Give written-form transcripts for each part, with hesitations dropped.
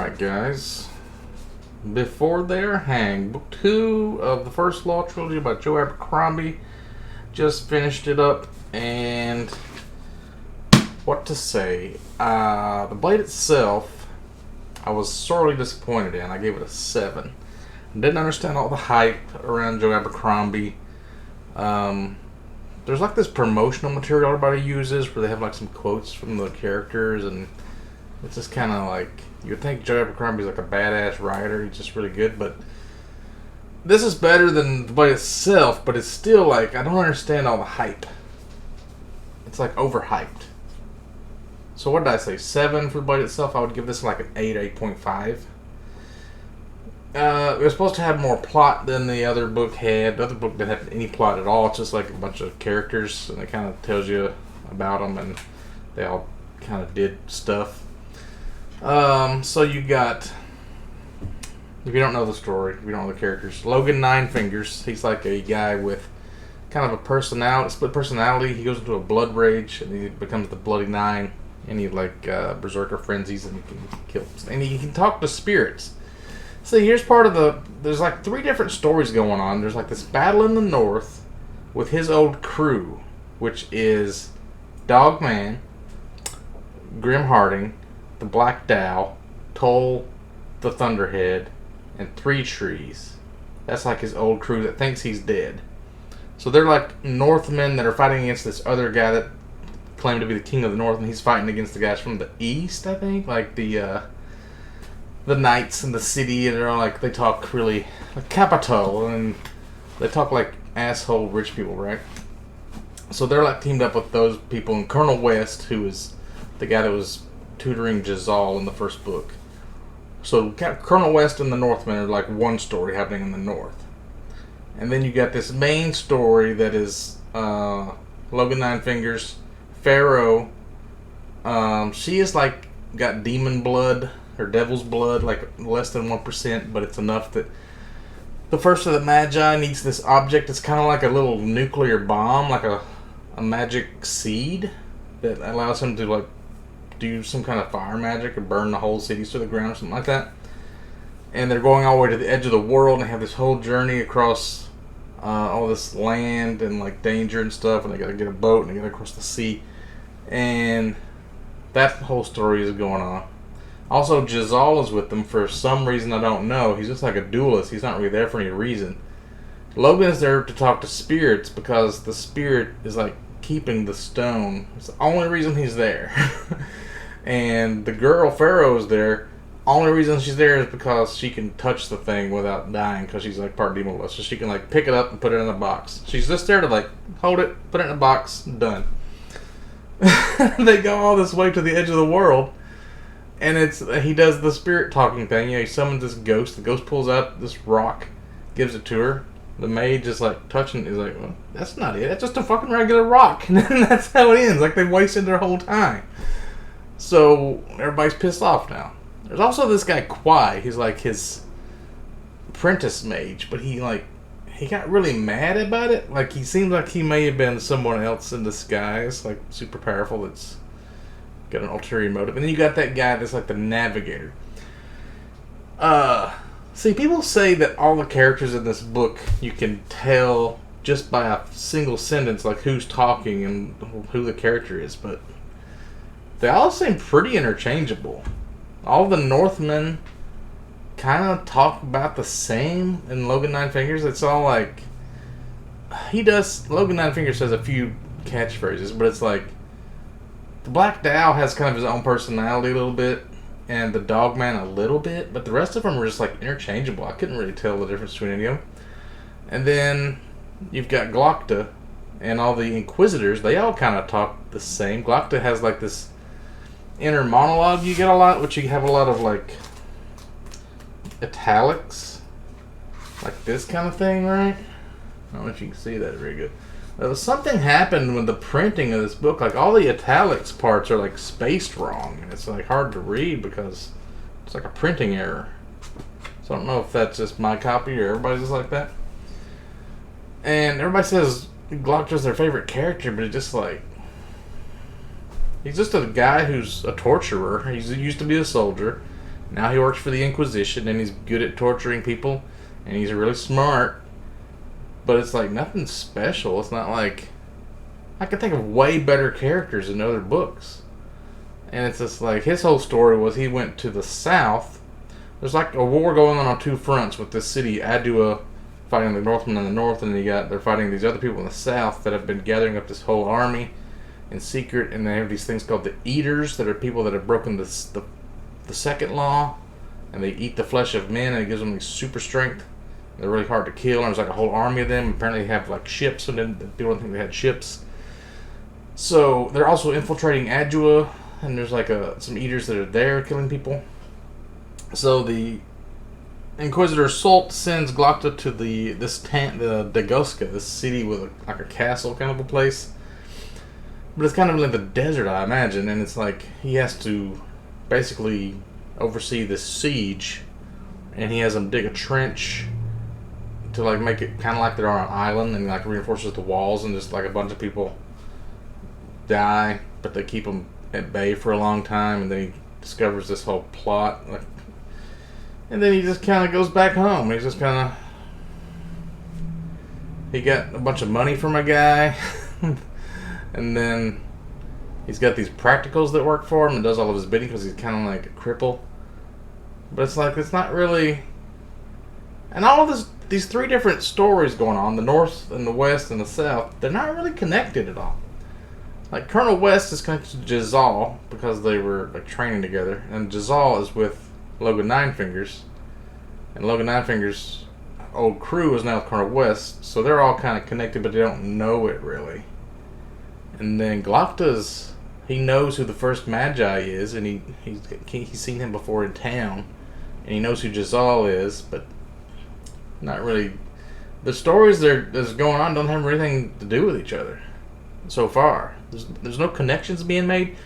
Alright guys, Before Their Hang, book 2 of the first Law trilogy by Joe Abercrombie. Just finished it up, and what to say, the blade itself I was sorely disappointed in. I gave it a 7. Didn't understand all the hype around Joe Abercrombie. There's like this promotional material everybody uses where they have like some quotes from the characters, and it's just kind of like, you would think Joe Abercrombie's like a badass writer. He's just really good, but this is better than the blade itself, but it's still like, I don't understand all the hype. It's like overhyped. So what did I say? 7 for the blade itself? I would give this like an 8, 8.5. It was supposed to have more plot than the other book had. The other book didn't have any plot at all. It's just like a bunch of characters, and it kind of tells you about them, and they all kind of did stuff. So you got, if you don't know the story, if you don't know the characters, Logan Nine Fingers, he's like a guy with kind of a personality, split personality. He goes into a blood rage, and he becomes the Bloody Nine, and he like berserker frenzies, and he can kill, and he can talk to spirits. So here's part of there's like 3 different stories going on. There's like this battle in the north with his old crew, which is Dogman, Grim Harding, the Black Dow, Toll, the Thunderhead, and 3 Trees. That's like his old crew that thinks he's dead. So they're like Northmen that are fighting against this other guy that claimed to be the king of the north, and he's fighting against the guys from the east, I think, like the knights in the city, and they're all like, they talk really like Capito, and they talk like asshole rich people, right? So they're like teamed up with those people, and Colonel West, who is the guy that was tutoring Jazal in the first book. So Colonel West and the Northmen are like one story happening in the north, and then you got this main story that is Logan Nine Fingers, Pharaoh. She is like got demon blood or devil's blood, like less than 1%, but it's enough that the first of the Magi needs this object. It's kind of like a little nuclear bomb, like a magic seed that allows him to like do some kind of fire magic or burn the whole cities to the ground or something like that. And they're going all the way to the edge of the world and have this whole journey across all this land and like danger and stuff, and they gotta get a boat and they gotta cross the sea, and that whole story is going on. Also, Jazal is with them for some reason I don't know. He's just like a duelist. He's not really there for any reason. Logan is there to talk to spirits because the spirit is like keeping the stone. It's the only reason he's there. And the girl Pharaoh is there. Only reason she's there is because she can touch the thing without dying, because she's like part demon, so she can like pick it up and put it in a box. She's just there to like hold it, put it in a box, done. They go all this way to the edge of the world, and he does the spirit talking thing. You know, he summons this ghost. The ghost pulls out this rock, gives it to her. The maid just like touching it, is like, well, that's not it. That's just a fucking regular rock. And then that's how it ends. Like they wasted their whole time. So everybody's pissed off now. There's also this guy Kwai. He's like his apprentice mage, but he got really mad about it. Like he seems like he may have been someone else in disguise, like super powerful. That's got an ulterior motive. And then you got that guy that's like the navigator. See, people say that all the characters in this book you can tell just by a single sentence, like who's talking and who the character is, but they all seem pretty interchangeable. All the Northmen kind of talk about the same in Logan Nine Fingers. It's all like, Logan Nine Fingers has a few catchphrases, but it's like, the Black Dow has kind of his own personality a little bit, and the Dogman a little bit, but the rest of them are just like interchangeable. I couldn't really tell the difference between any of them. And then you've got Glocta and all the Inquisitors. They all kind of talk the same. Glocta has like this inner monologue you get a lot, which you have a lot of like italics, like this kind of thing, right? I don't know if you can see that very good. Something happened with the printing of this book. Like all the italics parts are like spaced wrong, and it's like hard to read because it's like a printing error. So I don't know if that's just my copy or everybody's just like that. And everybody says Glocta's their favorite character, but it's just like, he's just a guy who's a torturer. He used to be a soldier. Now he works for the Inquisition, and he's good at torturing people, and he's really smart. But it's like nothing special. It's not like I could think of way better characters in other books. And it's just like his whole story was he went to the south. There's like a war going on two fronts with this city, Adua, fighting the Northmen in the north, and they're fighting these other people in the south that have been gathering up this whole army in secret, and they have these things called the Eaters that are people that have broken the second law, and they eat the flesh of men, and it gives them these super strength. They're really hard to kill, and there's like a whole army of them. Apparently they have like ships, and then people don't think they had ships. So they're also infiltrating Adua, and there's like some Eaters that are there killing people. So the Inquisitor Sult sends Glocta to the Dagoska, this city with like a castle kind of a place. But it's kind of like the desert, I imagine, and it's like he has to basically oversee this siege, and he has them dig a trench to like make it kind of like they're on an island, and like reinforces the walls, and just like a bunch of people die, but they keep them at bay for a long time, and then he discovers this whole plot, like, and then he just kind of goes back home. He's just kind of, he got a bunch of money from a guy. And then he's got these practicals that work for him and does all of his bidding because he's kind of like a cripple. But it's like, it's not really... And all of these three different stories going on, the north and the west and the south, they're not really connected at all. Like, Colonel West is connected to Jezal because they were like training together. And Jezal is with Logan Ninefingers. And Logan Ninefingers' old crew is now with Colonel West. So they're all kind of connected, but they don't know it really. And then Glocta's, he knows who the first Magi is, and he's seen him before in town, and he knows who Jezal is, but not really. The stories that's going on don't have anything to do with each other so far. There's no connections being made.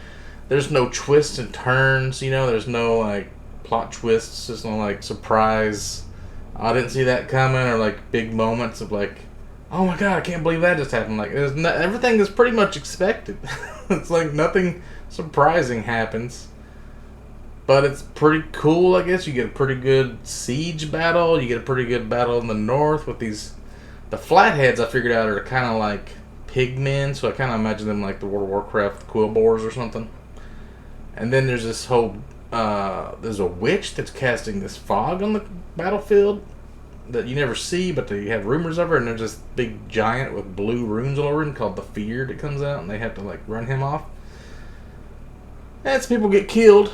There's no twists and turns, you know. There's no like plot twists. There's no like surprise. I didn't see that coming, or like big moments of like, oh my god, I can't believe that just happened. Like, everything is pretty much expected. It's like nothing surprising happens. But it's pretty cool, I guess. You get a pretty good siege battle. You get a pretty good battle in the north with these... The Flatheads, I figured out, are kind of like pigmen. So I kind of imagine them like the World of Warcraft Quillboars or something. And then there's this whole... there's a witch that's casting this fog on the battlefield that you never see, but they have rumors of her, and there's this big giant with blue runes all over him called the Fear that comes out, and they have to like run him off. And some people get killed,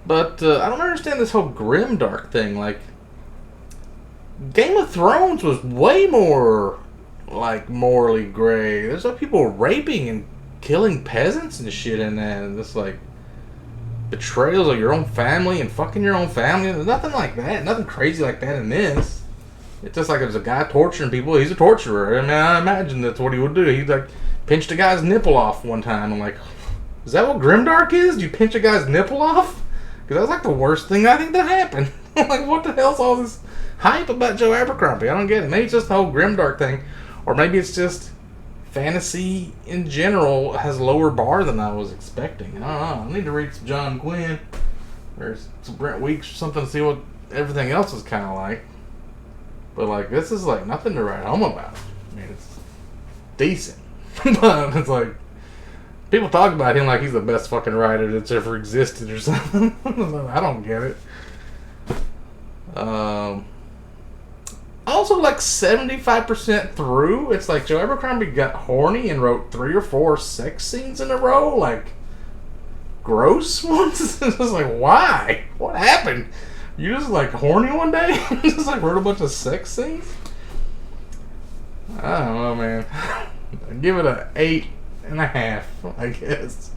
but I don't understand this whole grimdark thing. Like, Game of Thrones was way more like morally gray. There's like people raping and killing peasants and shit in that, and just like betrayals of your own family and fucking your own family. There's nothing like that, nothing crazy like that in this. It's just like there's a guy torturing people. He's a torturer. I mean, I imagine that's what he would do. He'd like pinched a guy's nipple off one time. I'm like, is that what grimdark is? You pinch a guy's nipple off? Because that's like the worst thing I think that happened. I'm like, what the hell's all this hype about Joe Abercrombie? I don't get it. Maybe it's just the whole grimdark thing, or maybe it's just fantasy in general has a lower bar than I was expecting. I don't know. I need to read some John Quinn or some Brent Weeks or something to see what everything else is kind of like. But like, this is like nothing to write home about. I mean, it's decent. But it's like, people talk about him like he's the best fucking writer that's ever existed or something. I don't get it. Also, like 75% through, it's like Joe Abercrombie got horny and wrote 3 or 4 sex scenes in a row. Like, gross ones. It's just like, why? What happened? You just like horny one day? Just like wrote a bunch of sex scenes? I don't know, man. I'd give it a 8.5, I guess.